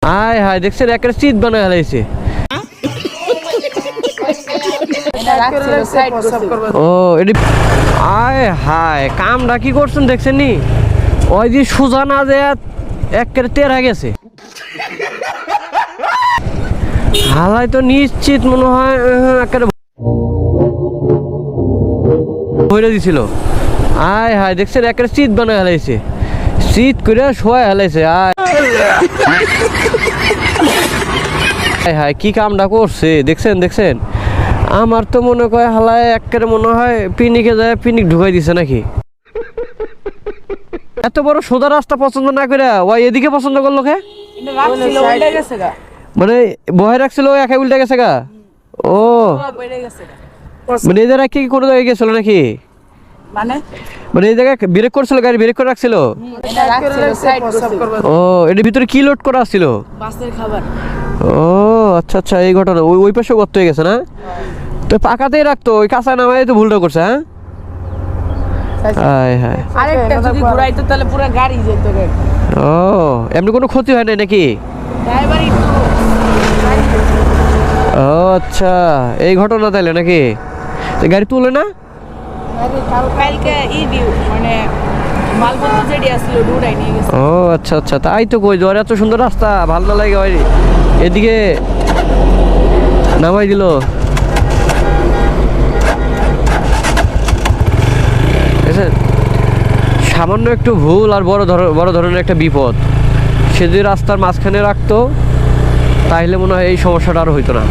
আয় হায় দেখছেন একটা চিত বানায় হালাইছে। ও এটি আয় হায় কামটা কি করছেন দেখছেন নি? ওই যে সোজা না যে একেবারে তেরা গেছে। হালাই তো নিশ্চিত মনে হয় একেবারে ভরে দিছিল। আয় হায় দেখছেন একেবারে চিত বানায় হালাইছে, চিত করে শোয়া হালাইছে। আয় হায় কি কামটা করছে দেখছেন দেখছেন। আমার তো মনে হয় হালায় একেবারে মনে হয় পিনিকে যায় পিনিক ঢুকাই দিছে নাকি। এত বড় সোজা রাস্তা পছন্দ না করে ওই এদিকে পছন্দ করলো কে? মানে বহে রাখছিল একা উল্টে গেছে গা। ও মানে এদের কি কোনো জায়গায় গেছিল নাকি? মানে এই জায়গায় ব্রেক করছিল, গাড়ি ব্রেক করে রাখছিল। ও এর ভিতরে কি লোড করা ছিল? বাসের খাবার। ও আচ্ছা আচ্ছা এই ঘটনা ওই পাশেও গর্ত হয়ে গেছে না? তো পাকাতেই রাখতো, ওই কাঁচা নামাই তো ভুলটা করছে। হ্যাঁ হায় হায়। আরেকটা যদি ঘুরাইতো তাহলে পুরো গাড়ি যেত। ও এমনি কোনো ক্ষতি হয় না নাকি? ড্রাইভারই তো ও আচ্ছা এই ঘটনা তাইলে নাকি? গাড়ি তুলে না? কালকে মানে মালপত্র যেটি আসছিল ডুরাই নিয়ে গেছে। ও আচ্ছা আচ্ছা তাই তো কই জ্বর এত সুন্দর রাস্তা ভালো না লাগে ভাই এদিকে নামাই দিল। সামান্য একটু ভুল আর বড় ধরনের একটা বিপদ সে যদি রাস্তার মাঝখানে রাখতো তাহলে মনে হয় এই সমস্যাটা আর হইতো না।